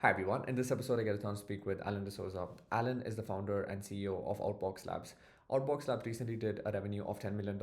Hi everyone. In this episode, I get a chance to speak with Dsouza. Alan is the founder and CEO of Outbox Labs. Outbox Labs recently did a revenue of $10 million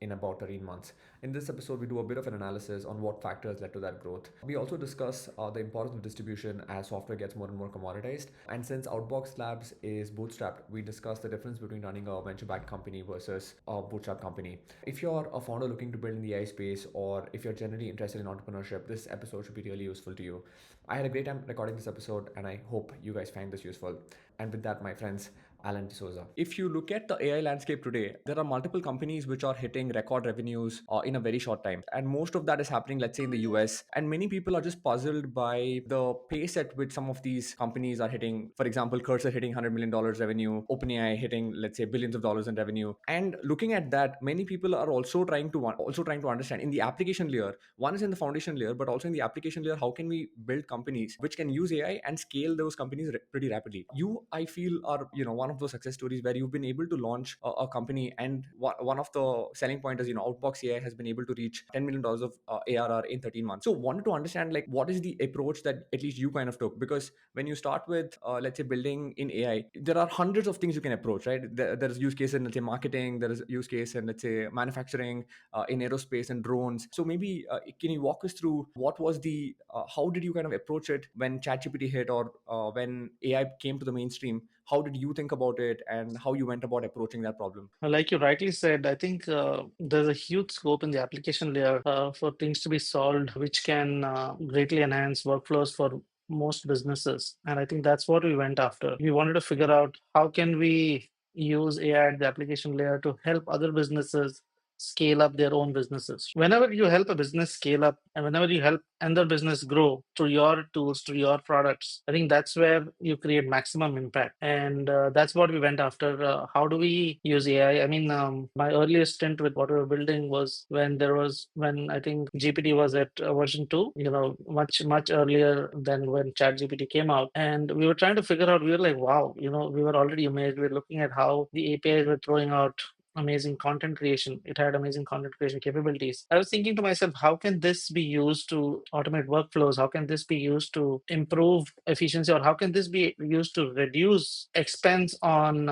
in about 13 months. In this episode, we do a bit of an analysis on what factors led to that growth. We also discuss the importance of distribution as software gets more and more commoditized. And since Outbox Labs is bootstrapped, we discuss the difference between running a venture-backed company versus a bootstrap company. If you're a founder looking to build in the AI space, or if you're generally interested in entrepreneurship, this episode should be really useful to you. I had a great time recording this episode and I hope you guys find this useful. And with that, my friends, Alan Dsouza. If you look at the AI landscape today, there are multiple companies which are hitting record revenues in a very short time. And most of that is happening, let's say, in the US. And many people are just puzzled by the pace at which some of these companies are hitting. For example, Cursor hitting $100 million revenue, OpenAI hitting, let's say, billions of dollars in revenue. And looking at that, many people are also trying to understand in the application layer. One is in the foundation layer, but also in the application layer, how can we build companies which can use AI and scale those companies pretty rapidly? You, I feel, are one of those success stories where you've been able to launch a company, and one of the selling point is Outbox AI has been able to reach $10 million of ARR in 13 months. So wanted to understand, like, what is the approach that at least you kind of took? Because when you start with let's say building in AI, there are hundreds of things you can approach, right? There's use case in, let's say, marketing, there is use case in, let's say, manufacturing, in aerospace and drones. So maybe can you walk us through what was the how did you kind of approach it when ChatGPT hit, or when AI came to the mainstream? How did you think about it, and how you went about approaching that problem? Like you rightly said, I think there's a huge scope in the application layer for things to be solved, which can greatly enhance workflows for most businesses. And I think that's what we went after. We wanted to figure out how can we use AI at the application layer to help other businesses scale up their own businesses. Whenever you help a business scale up and whenever you help another business grow through your tools, through your products, I think that's where you create maximum impact. And that's what we went after. How do we use AI? I mean, my earliest stint with what we were building was when I think GPT was at version 2, much earlier than when ChatGPT came out. And we were trying to figure out, we were like, wow, we were already amazed. We were looking at how the APIs were throwing out amazing content creation. It had amazing content creation capabilities. I was thinking to myself, how can this be used to automate workflows? How can this be used to improve efficiency, or how can this be used to reduce expense on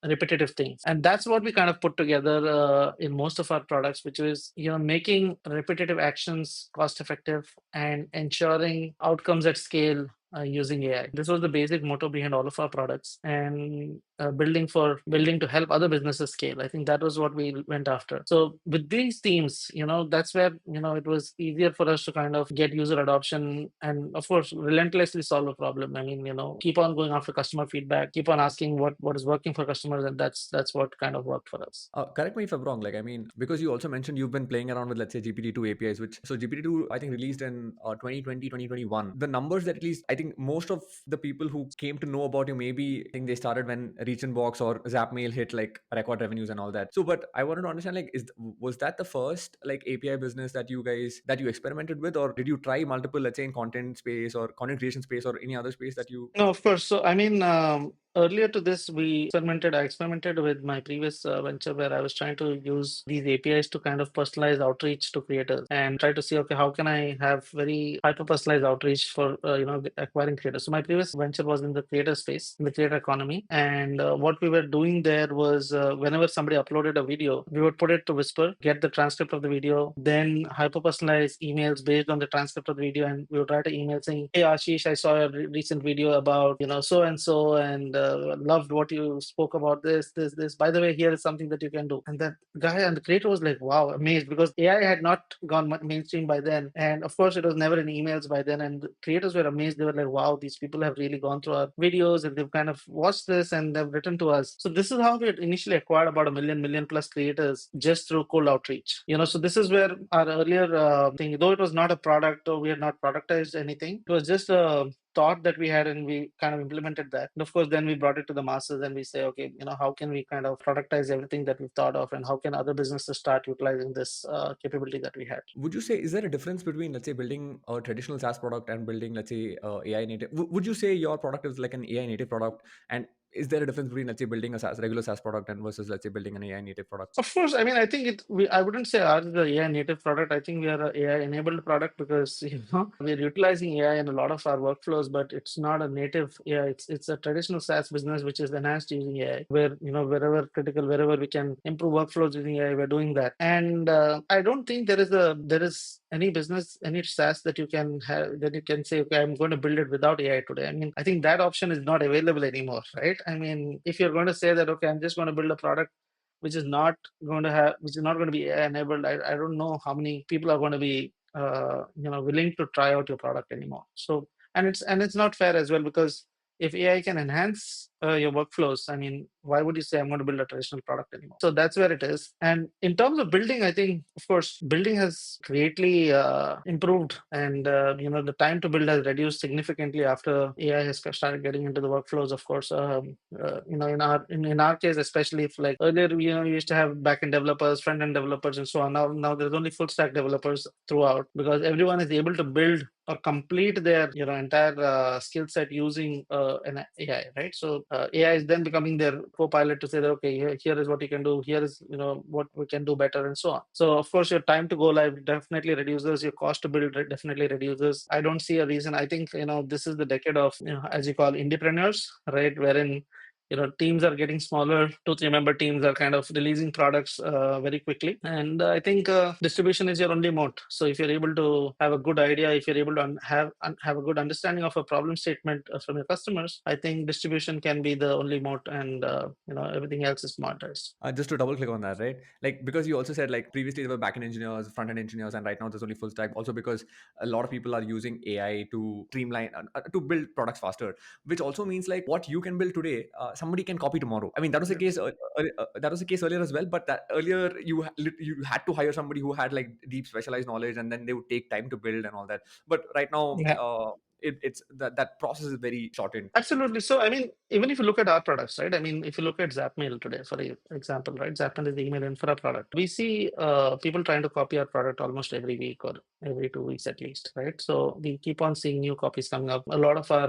repetitive things? And that's what we kind of put together in most of our products, which is making repetitive actions cost effective and ensuring outcomes at scale using AI. This was the basic motto behind all of our products, and building to help other businesses scale. I think that was what we went after. So with these themes, that's where it was easier for us to kind of get user adoption and, of course, relentlessly solve a problem. I mean, keep on going after customer feedback, keep on asking what is working for customers, and that's what kind of worked for us. Correct me if I'm wrong. Like, I mean, because you also mentioned you've been playing around with, let's say, GPT-2 APIs, which, so GPT-2, I think, released in 2020, 2021. The numbers that, at least, I think most of the people who came to know about you, maybe I think they started when Reach Box or Zapmail hit like record revenues and all that. So, but I wanted to understand, like, was that the first like API business that you experimented with, or did you try multiple, let's say, in content space or content creation space or any other space that you? No, of course. So, I mean, earlier to this, I experimented with my previous venture where I was trying to use these APIs to kind of personalize outreach to creators and try to see, okay, how can I have very hyper personalized outreach for, acquiring creators. So my previous venture was in the creator space, in the creator economy. And what we were doing there was whenever somebody uploaded a video, we would put it to Whisper, get the transcript of the video, then hyper personalize emails based on the transcript of the video. And we would write an email saying, hey, Ashish, I saw a recent video about, so and so, and loved what you spoke about this. By the way, here is something that you can do. And that guy and the creator was like, wow, amazed, because AI had not gone mainstream by then. And of course, it was never in emails by then. And the creators were amazed. They were like, wow, these people have really gone through our videos and they've kind of watched this and they've written to us. So this is how we had initially acquired about a million plus creators just through cold outreach. So this is where our earlier thing, though it was not a product or we had not productized anything, it was just a thought that we had and we kind of implemented that. And of course, then we brought it to the masses and we say, okay, how can we kind of productize everything that we've thought of, and how can other businesses start utilizing this capability that we had? Would you say, is there a difference between, let's say, building a traditional SaaS product and building, let's say, AI native? Would you say your product is like an AI native product? And is there a difference between, let's say, building a regular SaaS product and versus, let's say, building an AI native product? Of course, I mean, I think I wouldn't say ours is a AI native product. I think we are a AI enabled product because we're utilizing AI in a lot of our workflows, but it's not a native AI. It's a traditional SaaS business which is enhanced using AI. Where wherever critical, wherever we can improve workflows using AI, we're doing that. And I don't think there is any business, any SaaS that you can have that you can say, okay, I'm going to build it without AI today. I mean, I think that option is not available anymore, right? I mean, if you're going to say that, okay, I'm just going to build a product which is not which is not going to be AI enabled, I don't know how many people are going to be willing to try out your product anymore. So and it's not fair as well, because if AI can enhance your workflows, I mean, why would you say I'm going to build a traditional product anymore? So that's where it is. And in terms of building, I think, of course, building has greatly improved, and the time to build has reduced significantly after AI has started getting into the workflows. Of course, in our case, especially, if like earlier, we used to have backend developers, front end developers, and so on. Now there's only full stack developers throughout, because everyone is able to build or complete their entire skill set using an AI, right? So AI is then becoming their co-pilot to say that, okay, here is what you can do, here is what we can do better, and so on. So of course, your time to go live definitely reduces, your cost to build definitely reduces. I don't see a reason. I think this is the decade of, as you call, entrepreneurs, right? Wherein teams are getting smaller. 2 3 member teams are kind of releasing products very quickly, and I think distribution is your only moat. So if you're able to have a good idea, if you're able to have a good understanding of a problem statement from your customers, I think distribution can be the only moat, and everything else is monetized. Just to double click on that, right? Like, because you also said, like, previously there were backend engineers, front end engineers, and right now there's only full stack. Also, because a lot of people are using AI to streamline, to build products faster, which also means, like, what you can build today, somebody can copy tomorrow. I mean, that was the Yeah. case. That was the case earlier as well. But that earlier you had to hire somebody who had, like, deep specialized knowledge, and then they would take time to build and all that. But right now, Yeah. it's that process is very shortened. Absolutely. So, I mean, even if you look at our products, right? I mean, if you look at Zapmail today, for example, right? Zapmail is the email infra product. We see people trying to copy our product almost every week or every 2 weeks at least, right? So we keep on seeing new copies coming up. A lot of our,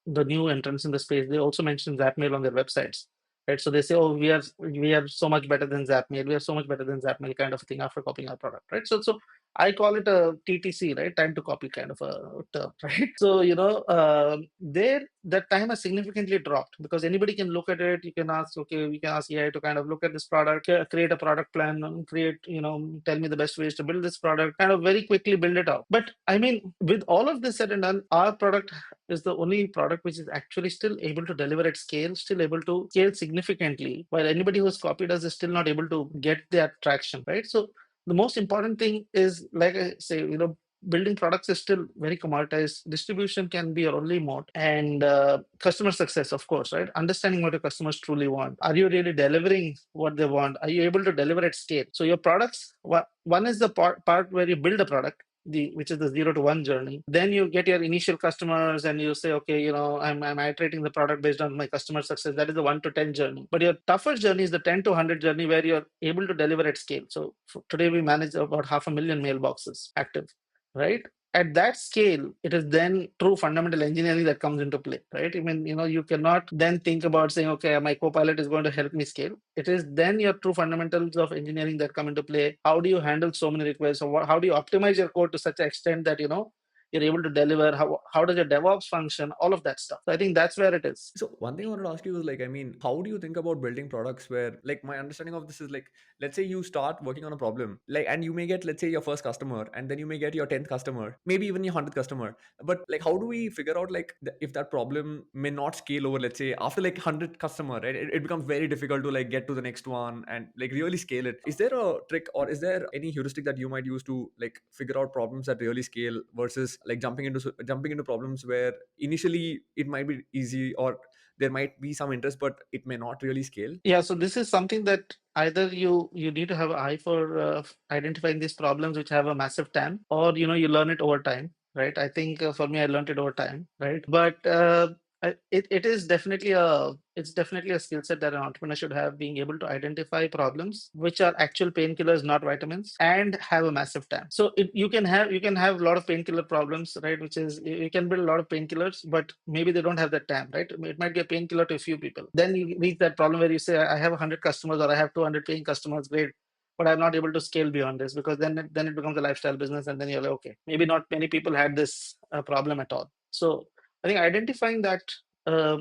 the new entrants in the space, they also mention Zapmail on their websites, right? So they say, oh, we are so much better than Zapmail. We are so much better than Zapmail, kind of thing, after copying our product, right? So I call it a TTC, right? Time to copy kind of a term, right? So, there that time has significantly dropped, because anybody can look at it. You can ask, okay, we can ask AI to kind of look at this product, create a product plan, and tell me the best ways to build this product, kind of very quickly build it out. But I mean, with all of this said and done, our product is the only product which is actually still able to deliver at scale, still able to scale significantly, while anybody who's copied us is still not able to get that traction, right? So the most important thing is, like I say, building products is still very commoditized. Distribution can be your only mode, and customer success, of course, right? Understanding what your customers truly want. Are you really delivering what they want? Are you able to deliver at scale? So your products, one is the part where you build a product, which is the 0 to 1 journey. Then you get your initial customers, and you say, okay, I'm iterating the product based on my customer success. That is the 1 to 10 journey. But your tougher journey is the 10 to 100 journey, where you're able to deliver at scale. So today we manage about 500,000 mailboxes active, right? At that scale, it is then true fundamental engineering that comes into play, right? I mean, you cannot then think about saying, okay, my co-pilot is going to help me scale. It is then your true fundamentals of engineering that come into play. How do you handle so many requests, or how do you optimize your code to such an extent that you're able to deliver? How does your DevOps function? All of that stuff. So I think that's where it is. So one thing I wanted to ask you is, like, I mean, how do you think about building products where, like, my understanding of this is, like, let's say you start working on a problem, like, and you may get, let's say, your first customer, and then you may get your 10th customer, maybe even your 100th customer. But, like, how do we figure out, like, if that problem may not scale over, let's say, after, like, 100 customer, right? It becomes very difficult to, like, get to the next one and, like, really scale it. Is there a trick, or is there any heuristic that you might use to, like, figure out problems that really scale versus, like, jumping into problems where initially it might be easy, or there might be some interest but it may not really scale? Yeah, so this is something that either you need to have an eye for identifying these problems which have a massive TAM, or you learn it over time, right? I think for me, I learned it over time, right? But it is definitely a skill set that an entrepreneur should have, being able to identify problems which are actual painkillers, not vitamins, and have a massive TAM. So you can have a lot of painkiller problems, right? Which is, you can build a lot of painkillers, but maybe they don't have that TAM, right? It might be a painkiller to a few people. Then you reach that problem where you say, I have 100 customers or I have 200 paying customers, great, but I'm not able to scale beyond this, because then it becomes a lifestyle business, and then you're like, okay, maybe not many people had this problem at all. So I think identifying that uh,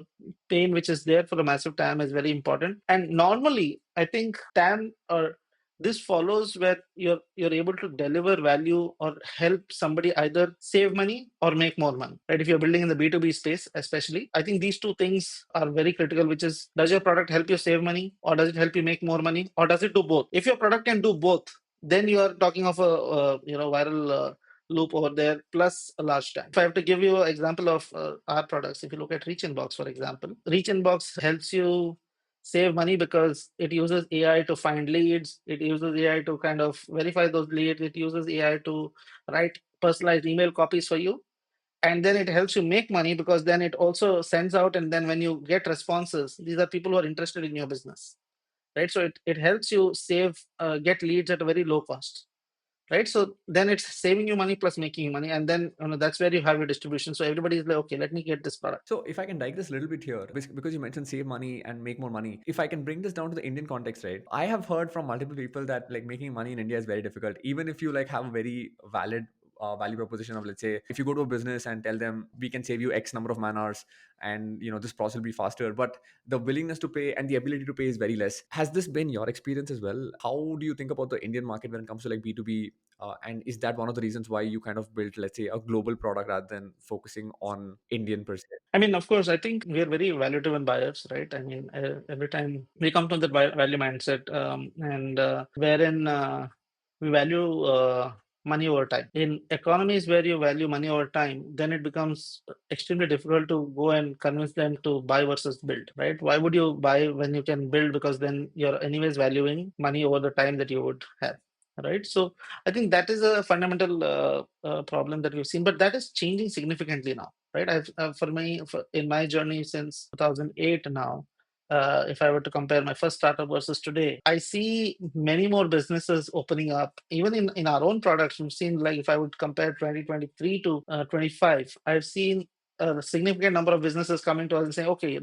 pain which is there for a massive TAM is very important. And normally, I think TAM, or this follows where you're able to deliver value or help somebody either save money or make more money. Right? If you're building in the B2B space, especially, I think these two things are very critical, which is, does your product help you save money, or does it help you make more money, or does it do both? If your product can do both, then you are talking of a viral loop over there, plus a large TAM. If I have to give you an example of our products, if you look at Reach Inbox, for example, Reach Inbox helps you save money because it uses AI to find leads. It uses AI to kind of verify those leads. It uses AI to write personalized email copies for you. And then it helps you make money, because then it also sends out, and then when you get responses, these are people who are interested in your business, right? So it helps you get leads at a very low cost, right? So then it's saving you money plus making you money, and then that's where you have your distribution. So everybody is like, okay, let me get this product. So if I can digress a little bit here, because you mentioned save money and make more money, if I can bring this down to the Indian context, right? I have heard from multiple people that like making money in India is very difficult, even if you like have a very valid value proposition of, let's say, if you go to a business and tell them we can save you X number of man hours, and this process will be faster, but the willingness to pay and the ability to pay is very less. Has this been your experience as well? How do you think about the Indian market when it comes to like B2B? And is that one of the reasons why you kind of built, let's say, a global product rather than focusing on Indian per se? I mean, of course, I think we are very value-driven buyers, right? I mean, every time we come to that value mindset, and wherein we value money over time. In economies where you value money over time, then it becomes extremely difficult to go and convince them to buy versus build, right? Why would you buy when you can build? Because then you're anyways valuing money over the time that you would have, right? So I think that is a fundamental problem that we've seen, but that is changing significantly now, right? In my journey since 2008 now, if I were to compare my first startup versus today, I see many more businesses opening up. Even in our own products, we've seen, like, if I would compare 2023 to 25, I've seen a significant number of businesses coming to us and saying, okay,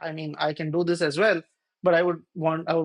I mean, I can do this as well, but I would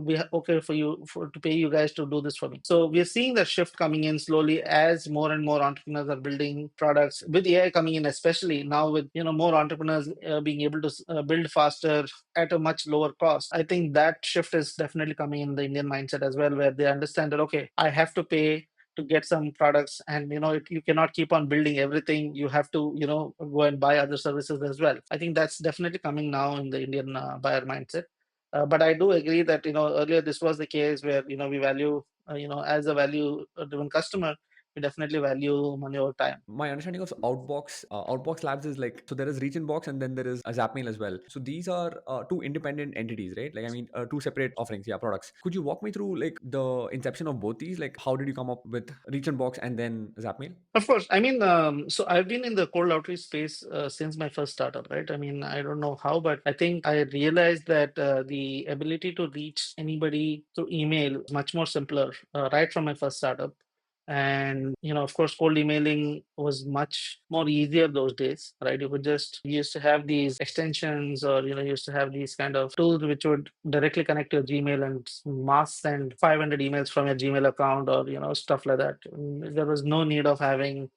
be okay for you to pay you guys to do this for me. So we're seeing that shift coming in slowly as more and more entrepreneurs are building products with AI coming in, especially now with more entrepreneurs being able to build faster at a much lower cost. I think that shift is definitely coming in the Indian mindset as well, where they understand that, okay, I have to pay to get some products, and you cannot keep on building everything. You have to go and buy other services as well. I think that's definitely coming now in the Indian buyer mindset. But I do agree that earlier this was the case where we value as a value driven customer, we definitely value money over time. My understanding of Outbox Labs is like, so there is Reach Inbox and then there is a Zapmail as well. So these are two independent entities, right? Like, I mean, two separate offerings, yeah, products. Could you walk me through like the inception of both these? Like, how did you come up with Reach Inbox and then Zapmail? Of course. I mean, so I've been in the cold outreach space since my first startup, right? I mean, I don't know how, but I think I realized that the ability to reach anybody through email is much more simpler right from my first startup. And, of course, cold emailing was much more easier those days, right? You used to have these extensions, or, used to have these kind of tools which would directly connect your Gmail and mass send 500 emails from your Gmail account, or, stuff like that. There was no need of having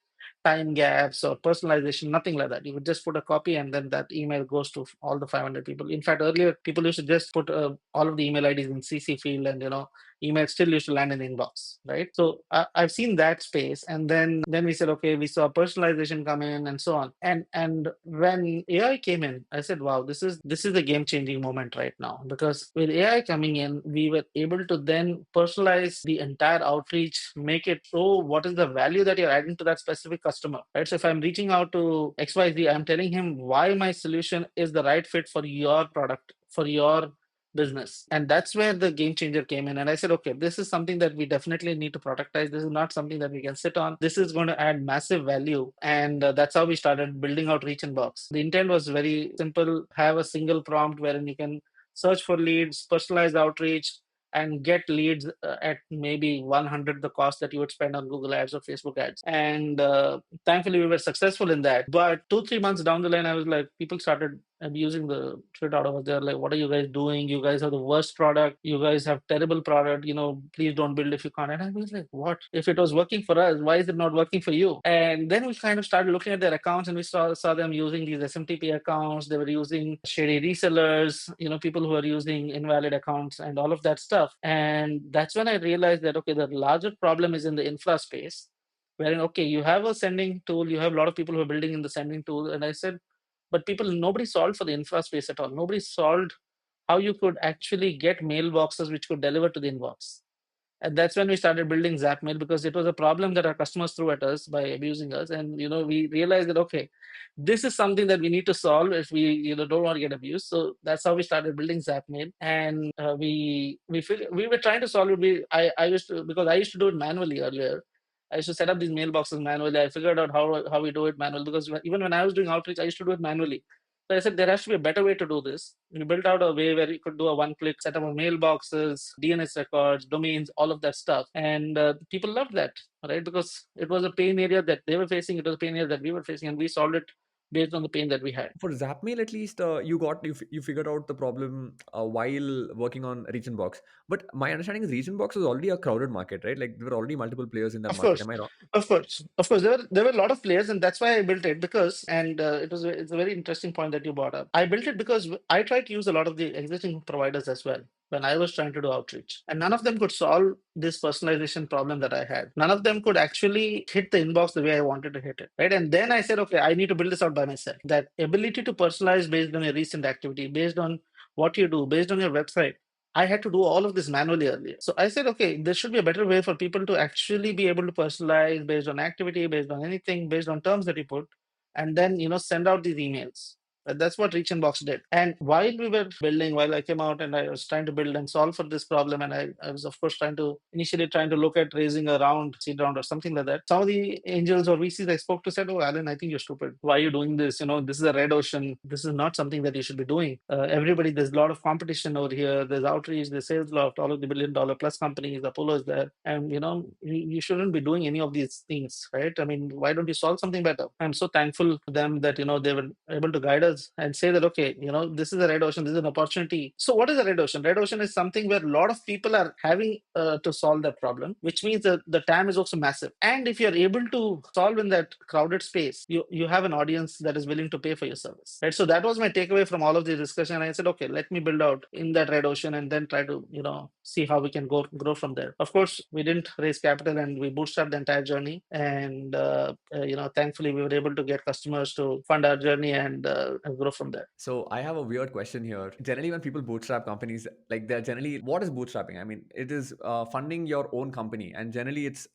time gaps or personalization, nothing like that. You would just put a copy, and then that email goes to all the 500 people. In fact, earlier people used to just put all of the email IDs in CC field, and email still used to land in the inbox, right? So I've seen that space, and then we said, okay, we saw personalization come in and so on. And when AI came in, I said, wow, this is a game changing moment right now, because with AI coming in, we were able to then personalize the entire outreach, make it so what is the value that you're adding to that specific customer, right? So if I'm reaching out to XYZ, I'm telling him why my solution is the right fit for your product, for your business. And that's where the game changer came in. And I said, okay, this is something that we definitely need to productize. This is not something that we can sit on. This is going to add massive value. And that's how we started building out Reach Inbox. The intent was very simple: have a single prompt wherein you can search for leads, personalize outreach, and get leads at maybe 100 the cost that you would spend on Google ads or Facebook ads. And thankfully we were successful in that. But 2-3 months down the line, I was like, people started abusing the shit out of us. They're like, what are you guys doing? You guys have the worst product. You guys have terrible product. Please don't build if you can't. And I was like, what? If it was working for us, why is it not working for you? And then we kind of started looking at their accounts, and we saw them using these SMTP accounts. They were using shady resellers, people who are using invalid accounts and all of that stuff. And that's when I realized that, okay, the larger problem is in the infra space, wherein, okay, you have a sending tool, you have a lot of people who are building in the sending tool. And I said, but nobody solved for the infra space at all. Nobody solved how you could actually get mailboxes which could deliver to the inbox. And that's when we started building Zapmail, because it was a problem that our customers threw at us by abusing us. And we realized that, okay, this is something that we need to solve if we don't want to get abused. So that's how we started building Zapmail. And we were trying to solve it. I used to, because I used to do it manually earlier. I used to set up these mailboxes manually. I figured out how we do it manually, because even when I was doing outreach, I used to do it manually. So I said there has to be a better way to do this. We built out a way where you could do a one-click setup of mailboxes, DNS records, domains, all of that stuff, and people loved that, right? Because it was a pain area that they were facing, it was a pain area that we were facing, and we solved it based on the pain that we had. For Zapmail, at least you figured out the problem while working on Regionbox. But my understanding is Regionbox was already a crowded market, right? Like there were already multiple players in that Of market. course, Am I wrong? of course, there were a lot of players, and that's why I built it. Because, and it's a very interesting point that you brought up. I built it because I tried to use a lot of the existing providers as well when I was trying to do outreach, and none of them could solve this personalization problem that I had. None of them could actually hit the inbox the way I wanted to hit it, right? And then I said, okay, I need to build this out by myself. That ability to personalize based on your recent activity, based on what you do, based on your website. I had to do all of this manually earlier. So I said, okay, there should be a better way for people to actually be able to personalize based on activity, based on anything, based on terms that you put, and then send out these emails. That's what Reach Inbox did. And while we were building, while I came out and I was trying to build and solve for this problem, and I was of course initially trying to look at raising a seed round or something like that. Some of the angels or VCs I spoke to said, "Oh, Alan, I think you're stupid. Why are you doing this? This is a red ocean. This is not something that you should be doing. Everybody, there's a lot of competition over here. There's outreach, there's sales loft, all of the $1 billion plus companies, Apollo is there. And, you shouldn't be doing any of these things, right? I mean, why don't you solve something better?" I'm so thankful to them that, they were able to guide us and say that, okay, this is a red ocean, this is an opportunity. So what is a red ocean? Red ocean is something where a lot of people are having to solve that problem, which means that the TAM is also massive. And if you're able to solve in that crowded space, you have an audience that is willing to pay for your service, right? So that was my takeaway from all of the discussion. I said, okay, let me build out in that red ocean and then try to, see how we can grow from there. Of course, we didn't raise capital and we bootstrapped the entire journey. And, thankfully we were able to get customers to fund our journey and grow from there. So I have a weird question here. Generally, when people bootstrap companies, like they're generally, what is bootstrapping? I mean, it is funding your own company, and generally, it's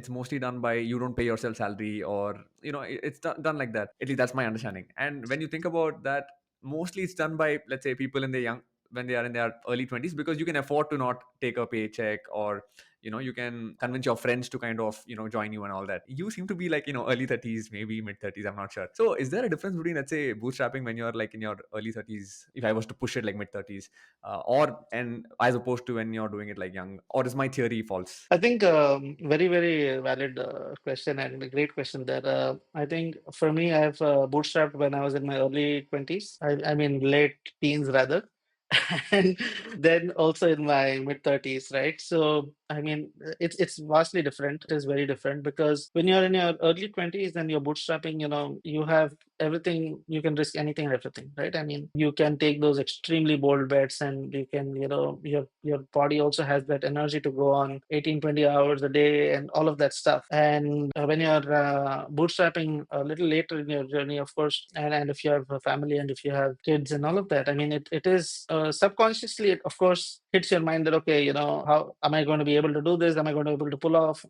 mostly done by you don't pay yourself salary, or it's done like that. At least that's my understanding. And when you think about that, mostly it's done by, let's say, people in their young, when they are in their early 20s, because you can afford to not take a paycheck, or you can convince your friends to kind of join you and all that. You seem to be like early 30s, maybe mid 30s, I'm not sure. So is there a difference between, let's say, bootstrapping when you're like in your early 30s, if I was to push it like mid 30s, or and as opposed to when you're doing it like young, or is my theory false? I think very, very valid question and a great question there. I think for me, I've bootstrapped when I was in my early 20s. I mean, late teens rather. And then also in my mid 30s, right? So, I mean, it's vastly different. It is very different because when you're in your early 20s and you're bootstrapping, you have everything, you can risk anything and everything, right? I mean, you can take those extremely bold bets, and you can, your body also has that energy to go on 18, 20 hours a day and all of that stuff. And when you're bootstrapping a little later in your journey, of course, and if you have a family and if you have kids and all of that, I mean, it is subconsciously, it of course hits your mind that, okay, how am I going to be able to do this? Am I going to be able to pull off?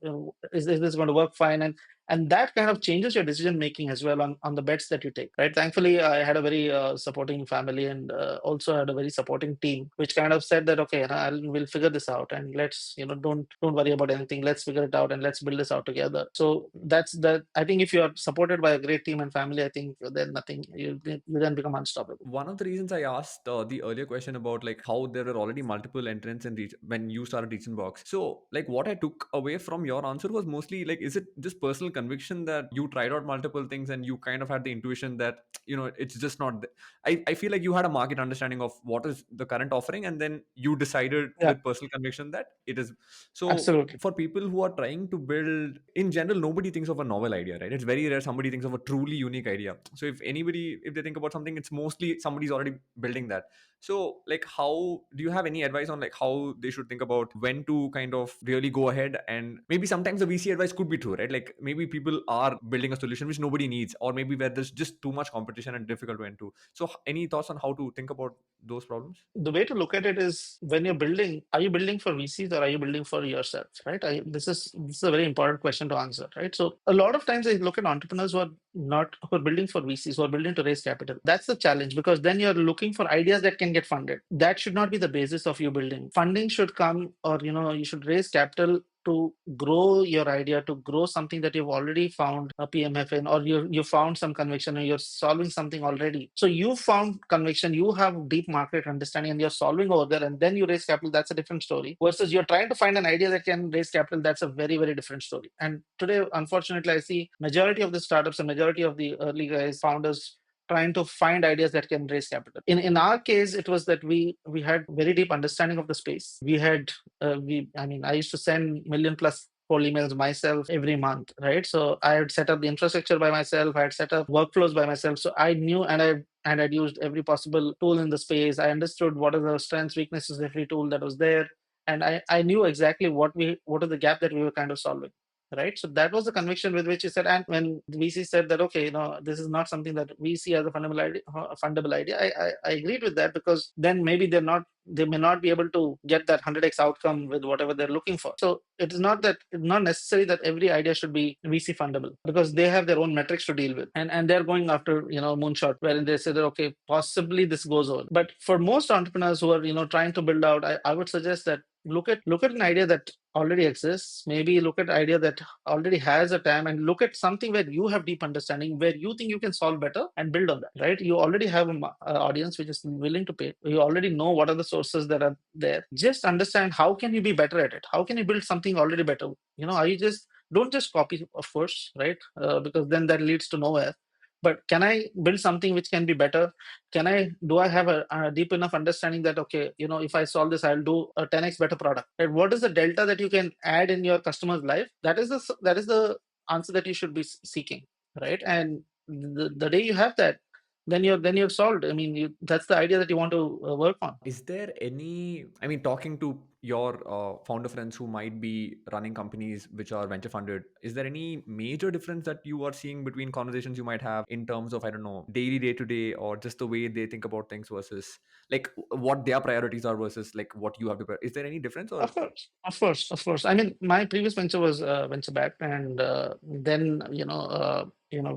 Is this going to work fine? And that kind of changes your decision making as well on the bets that you take, right? Thankfully, I had a very supporting family, and also had a very supporting team, which kind of said that, okay, we'll figure this out, and let's, don't worry about anything. Let's figure it out and let's build this out together. So that's that. I think if you are supported by a great team and family, I think then nothing, you then become unstoppable. One of the reasons I asked the earlier question about like how there were already multiple entrants in when you started Reach Box. So like what I took away from your answer was mostly like, is it just personal conviction that you tried out multiple things and you kind of had the intuition that it's just not I feel like you had a market understanding of what is the current offering, and then you decided Yeah, with personal conviction that it is. So absolutely. for people who are trying to build, in general, nobody thinks of a novel idea, right? It's very rare somebody thinks of a truly unique idea. So if they think about something, it's mostly somebody's already building that. So like, how do you have any advice on like how they should think about when to kind of really go ahead? And maybe sometimes the VC advice could be true, right? Like maybe people are building a solution which nobody needs, or maybe where there's just too much competition and difficult to enter. So any thoughts on how to think about those problems? The way to look at it is, when you're building, are you building for VCs or are you building for yourself, right? This is a very important question to answer, right? So a lot of times I look at entrepreneurs who are building for VCs, who are building to raise capital. That's the challenge, because then you're looking for ideas that can get funded. That should not be the basis of you building. Funding should come, or you should raise capital to grow your idea, to grow something that you've already found a PMF in, or you found some conviction, or you're solving something already. So you found conviction, you have deep market understanding, and you're solving over there, and then you raise capital. That's a different story. Versus you're trying to find an idea that can raise capital. That's a very, very different story. And today, unfortunately, I see majority of the startups and majority of the early guys, founders, trying to find ideas that can raise capital. In our case, it was that we had very deep understanding of the space. I used to send million plus cold emails myself every month, right? So I had set up the infrastructure by myself. I had set up workflows by myself. So I knew, and I'd used every possible tool in the space. I understood what are the strengths, weaknesses of every tool that was there, and I knew exactly what are the gap that we were kind of solving. Right. So that was the conviction with which he said. And when the VC said that, okay, this is not something that we see as a fundamental idea, I agreed with that, because then maybe they may not be able to get that 100x outcome with whatever they're looking for. So it's not necessary that every idea should be VC fundable, because they have their own metrics to deal with, and they're going after moonshot, wherein they say that, okay, possibly this goes on. But for most entrepreneurs who are trying to build out, I would suggest that look at an idea that already exists. Maybe look at an idea that already has a TAM, and look at something where you have deep understanding, where you think you can solve better, and build on that. Right? You already have an audience which is willing to pay. You already know what are the sources that are there. Just understand, how can you be better at it? How can you build something already better? Are you just don't just copy, of course, right? Because then that leads to nowhere. But can I build something which can be better? Do I have a deep enough understanding that, okay, if I solve this, I'll do a 10x better product? Right? What is the delta that you can add in your customer's life? That is the answer that you should be seeking, right? And the day you have that, then you're solved. I mean, that's the idea that you want to work on. Is there any, I mean, talking to your founder friends who might be running companies which are venture funded, is there any major difference that you are seeing between conversations you might have in terms of, I don't know, daily, day to day, or just the way they think about things versus like what their priorities are versus like what you have to, is there any difference or? Of course, of course, of course. I mean, my previous venture was venture backed, and then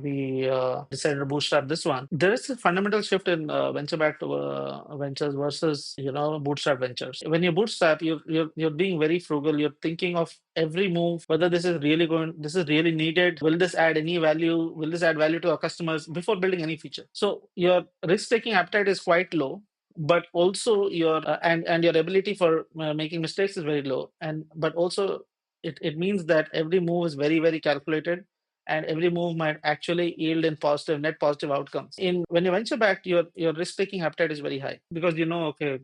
we decided to bootstrap this one. There is a fundamental shift in venture backed ventures versus bootstrap ventures. When you bootstrap, you're being very frugal. You're thinking of every move, whether this is really needed. Will this add any value? Will this add value to our customers before building any feature? So your risk taking appetite is quite low, but also and your ability for making mistakes is very low, but also it means that every move is very, very calculated, and every move might actually yield in net positive outcomes. In When you venture back, your risk taking appetite is very high, because okay,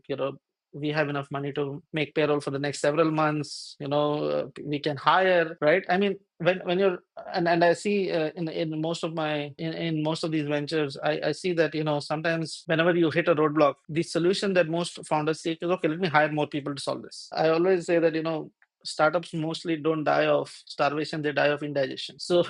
we have enough money to make payroll for the next several months. We can hire, right? I mean, when you're and I see in most of these ventures, I see that sometimes whenever you hit a roadblock, the solution that most founders seek is, okay, let me hire more people to solve this. I always say that startups mostly don't die of starvation, they die of indigestion. So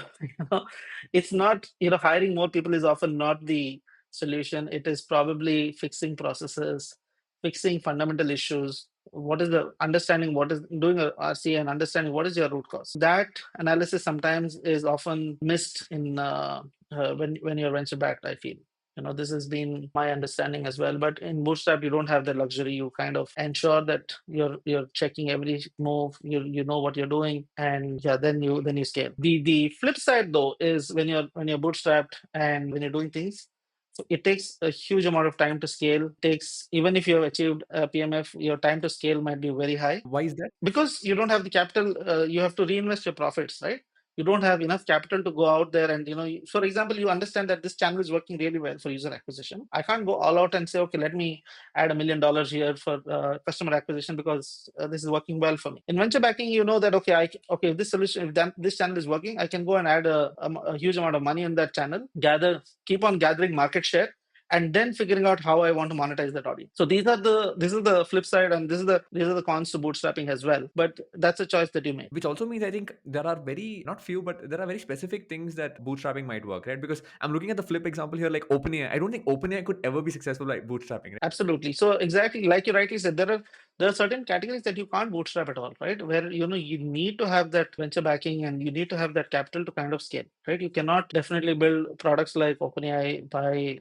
it's not, hiring more people is often not the solution. It is probably fixing processes, fixing fundamental issues, what is the understanding, what is doing a RCA and understanding what is your root cause. That analysis sometimes is often missed in when you're venture backed, I feel. This has been my understanding as well. But in Bootstrap, you don't have the luxury. You kind of ensure that you're checking every move. You know what you're doing, and yeah, then you scale. The flip side though is when you're bootstrapped and when you're doing things, so it takes a huge amount of time to scale. Takes, even if you have achieved a PMF, your time to scale might be very high Why is that? because you don't have the capital. You have to reinvest your profits, right? You don't have enough capital to go out there and for example, you understand that this channel is working really well for user acquisition. I can't go all out and say, okay, let me add $1 million here for customer acquisition because this is working well for me. In venture backing, you know that okay, if this solution, if this channel is working, I can go and add a huge amount of money in that channel, keep on gathering market share, and then figuring out how I want to monetize that audience. So this is the flip side, and these are the cons to bootstrapping as well. But that's a choice that you make. Which also means I think there are very, not few, but there are very specific things that bootstrapping might work, right? Because I'm looking at the flip example here, like OpenAI. I don't think OpenAI could ever be successful by bootstrapping, right? Absolutely. So exactly like you rightly said, there are certain categories that you can't bootstrap at all, right? Where you need to have that venture backing and you need to have that capital to kind of scale, right? You cannot definitely build products like OpenAI by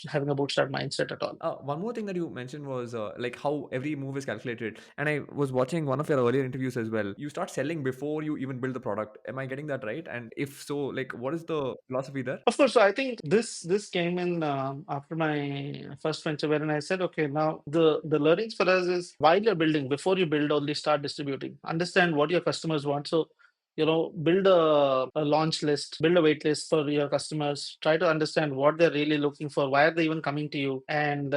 having a bootstrap mindset at all. One more thing that you mentioned was like how every move is calculated. And I was watching one of your earlier interviews as well. You start selling before you even build the product. Am I getting that right? And if so, like, what is the philosophy there? Of course, so I think this came in after my first venture, wherein I said, okay, now the learnings for us is while you're building, before you build, only start distributing. Understand what your customers want. So build a launch list, build a wait list for your customers. Try to understand what they're really looking for, why are they even coming to you, and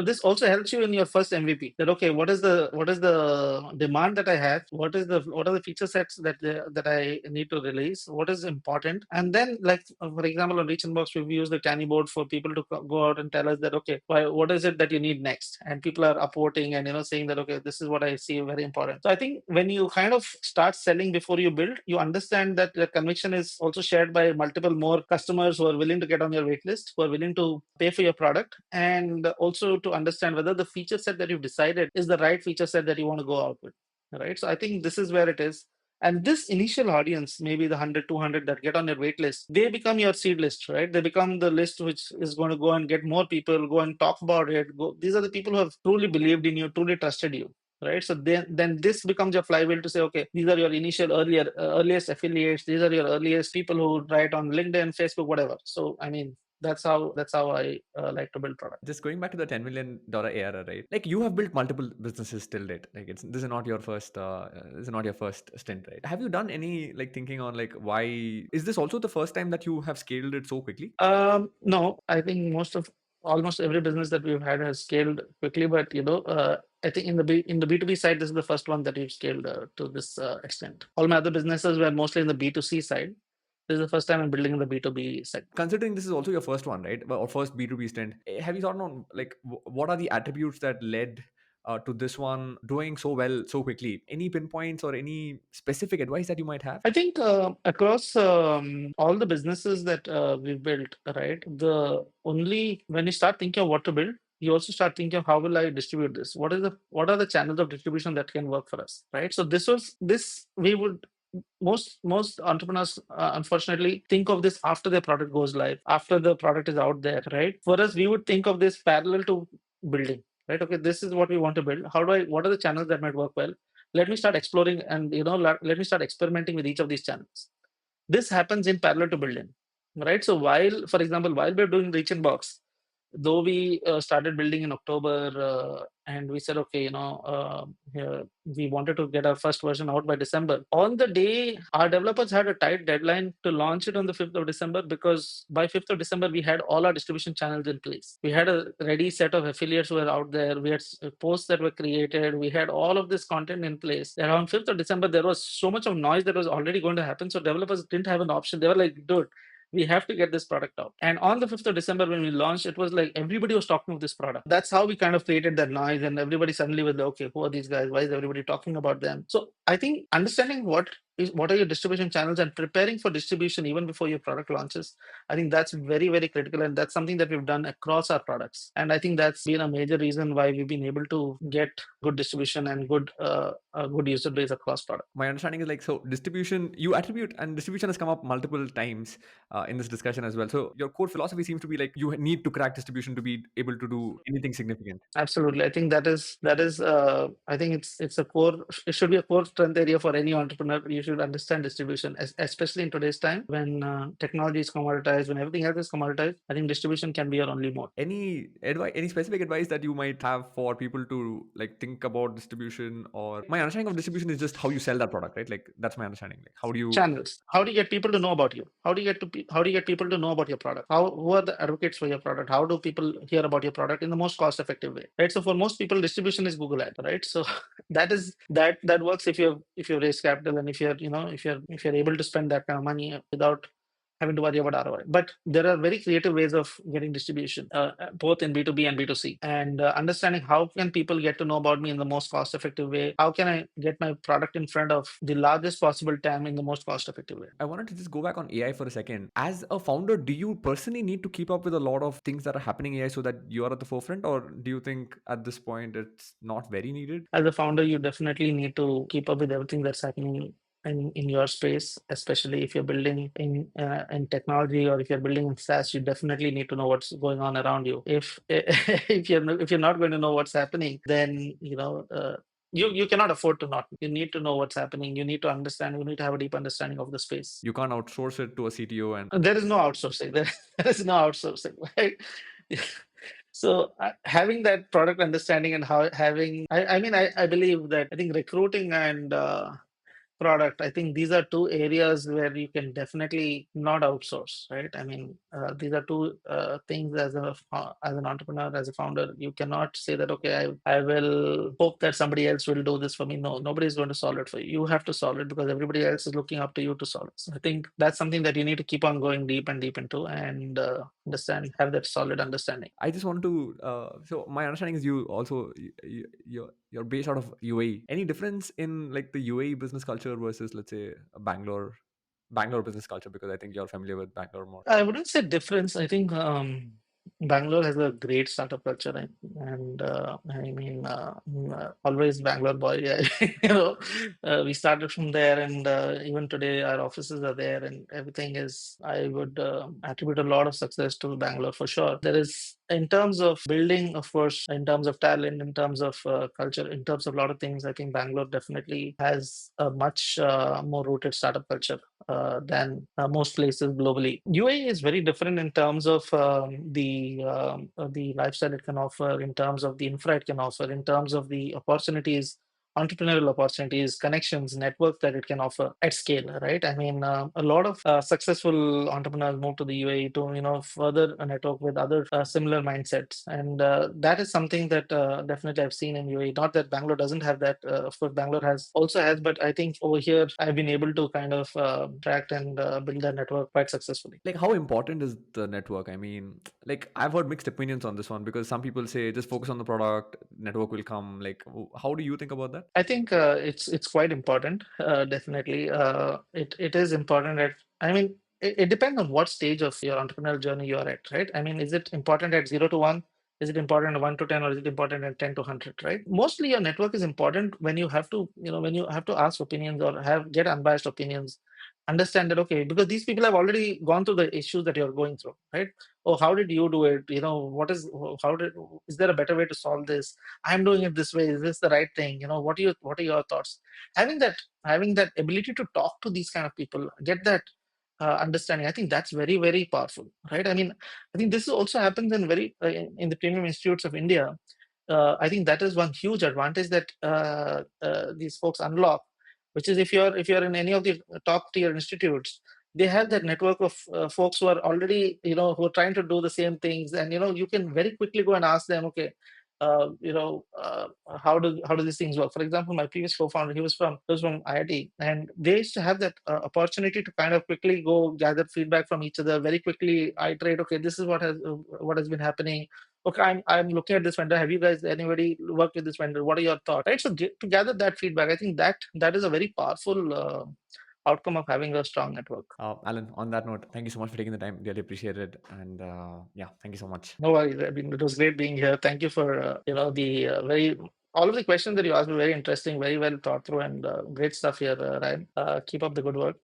this also helps you in your first MVP. That okay, what is the demand that I have? What are the feature sets that I need to release? What is important? And then, like for example, on Reach Inbox, we've used the Canny board for people to go out and tell us that okay, what is it that you need next? And people are upvoting and saying that okay, this is what I see very important. So I think when you kind of start selling before you build, you understand that the conviction is also shared by multiple more customers who are willing to get on your wait list, who are willing to pay for your product, and also to understand whether the feature set that you've decided is the right feature set that you want to go out with. Right. So I think this is where it is. And this initial audience, maybe the 100, 200 that get on your wait list, they become your seed list, right? They become the list which is going to go and get more people, go and talk about it. These are the people who have truly believed in you, truly trusted you. Right. So then this becomes your flywheel to say, okay, these are your initial earliest affiliates. These are your earliest people who write on LinkedIn, Facebook, whatever. So I mean, that's how I like to build products. Just going back to the $10 million ARR, right? Like you have built multiple businesses till date. Like this is not your first this is not your first stint, right? Have you done any like thinking on like why is this also the first time that you have scaled it so quickly? No, I think almost every business that we've had has scaled quickly, but I think in the B2B side, this is the first one that we've scaled to this extent. All my other businesses were mostly in the B2C side. This is the first time I'm building in the B2B side. Considering this is also your first one, right? Or first B2B stint, have you thought on like what are the attributes that led to this one doing so well so quickly? Any pinpoints or any specific advice that you might have? I think across all the businesses that we've built, right? When you start thinking of what to build, you also start thinking of how will I distribute this? What are the channels of distribution that can work for us, right? So this we would most entrepreneurs unfortunately think of this after their product goes live, after the product is out there, right? For us, we would think of this parallel to building, right? Okay, this is what we want to build. What are the channels that might work well? Let me start exploring and let me start experimenting with each of these channels. This happens in parallel to building, right? So for example, while we're doing Reach Inbox, though we started building in October, and we said, okay, we wanted to get our first version out by December. On the day, our developers had a tight deadline to launch it on the 5th of December because by 5th of December, we had all our distribution channels in place. We had a ready set of affiliates who were out there. We had posts that were created. We had all of this content in place. Around 5th of December, there was so much of noise that was already going to happen. So developers didn't have an option. They were like, dude, we have to get this product out. And on the 5th of December, when we launched, it was like everybody was talking about this product. That's how we kind of created that noise, and everybody suddenly was like, okay, who are these guys? Why is everybody talking about them? So I think understanding what what are your distribution channels, and preparing for distribution even before your product launches. I think that's very, very critical, and that's something that we've done across our products. And I think that's been a major reason why we've been able to get good distribution and good user base across products. My understanding is like, so distribution you attribute, and distribution has come up multiple times in this discussion as well. So your core philosophy seems to be like you need to crack distribution to be able to do anything significant. Absolutely. I think that is I think it's a core, it should be a core strength area for any entrepreneur. You should understand distribution, especially in today's time when technology is commoditized, when everything else is commoditized. I think distribution can be your only mode. Any advice, any specific advice that you might have for people to like think about distribution? Or my understanding of distribution is just how you sell that product, right? Like that's my understanding. Like how do you Channels. How do you get people to know about you? How do you get people to know about your product? Who are the advocates for your product? How do people hear about your product in the most cost effective way? Right. So for most people, distribution is Google ad, right? So that works if you raise capital, and if you're able to spend that kind of money without having to worry about ROI. But there are very creative ways of getting distribution, both in B2B and B2C. And understanding how can people get to know about me in the most cost-effective way? How can I get my product in front of the largest possible TAM in the most cost-effective way? I wanted to just go back on AI for a second. As a founder, do you personally need to keep up with a lot of things that are happening in AI so that you are at the forefront, or do you think at this point it's not very needed? As a founder, you definitely need to keep up with everything that's happening in your space, especially if you're building in technology, or if you're building in SaaS. You definitely need to know what's going on around you. If if you're not going to know what's happening, then you cannot afford to not. You need to know what's happening. You need to understand. You need to have a deep understanding of the space. You can't outsource it to a CTO. And There is no outsourcing. There is no outsourcing, right? So having that product understanding, and how having, I mean, I believe that, I think recruiting and product, I think these are two areas where you can definitely not outsource, right? I mean, these are two things as an entrepreneur, as a founder. You cannot say that, okay, I will hope that somebody else will do this for me. No, nobody is going to solve it for you. You have to solve it, because everybody else is looking up to you to solve it. So I think that's something that you need to keep on going deep and deep into, and have that solid understanding. I just want to. So my understanding is you also you're based out of UAE. Any difference in like the UAE business culture versus, let's say, a Bangalore business culture? Because I think you're familiar with Bangalore more. I wouldn't say difference. I think Bangalore has a great startup culture, and I mean, always Bangalore boy. Yeah, we started from there, and even today our offices are there, and everything is. I would attribute a lot of success to Bangalore for sure. There is, in terms of building, of course, in terms of talent, in terms of culture, in terms of a lot of things. I think Bangalore definitely has a much more rooted startup culture than most places globally. UAE is very different in terms of the lifestyle it can offer, in terms of the infra it can offer, in terms of the opportunities, entrepreneurial opportunities, connections, network that it can offer at scale. Right? I mean, a lot of successful entrepreneurs move to the UAE to further a network with other similar mindsets, and that is something that definitely I've seen in UAE. Not that Bangalore doesn't have that. Of course, Bangalore also has, but I think over here I've been able to kind of track and build that network quite successfully. Like how important is the network? I mean, like I've heard mixed opinions on this one, because some people say just focus on the product, network will come. Like how do you think about that? I think it's quite important. Definitely, it is important. I mean, it depends on what stage of your entrepreneurial journey you are at, right? I mean, is it important at 0 to 1? Is it important at 1 to 10, or is it important at 10 to 100? Right? Mostly, your network is important when you have to, when you have to ask opinions, or get unbiased opinions. Understand that, okay, because these people have already gone through the issues that you're going through, right? Oh, how did you do it? How did, is there a better way to solve this? I'm doing it this way. Is this the right thing? What are your thoughts? Having that ability to talk to these kind of people, get that understanding. I think that's very, very powerful, right? I mean, I think this also happens in the premium institutes of India. I think that is one huge advantage that these folks unlock, which is if you're in any of the top tier institutes, they have that network of folks who are already, who are trying to do the same things, and you can very quickly go and ask them, okay, how do these things work? For example, my previous co-founder, he was from IIT, and they used to have that opportunity to kind of quickly go gather feedback from each other, very quickly iterate. Okay, this is what has been happening. Okay, I'm looking at this vendor. Have you guys, anybody worked with this vendor? What are your thoughts? Right. So to gather that feedback, I think that is a very powerful outcome of having a strong network. Alan, on that note, thank you so much for taking the time. Really appreciate it. And yeah, thank you so much. No worries. I mean, it was great being here. Thank you for the very all of the questions that you asked were very interesting, very well thought through, and great stuff here, Ryan. Keep up the good work.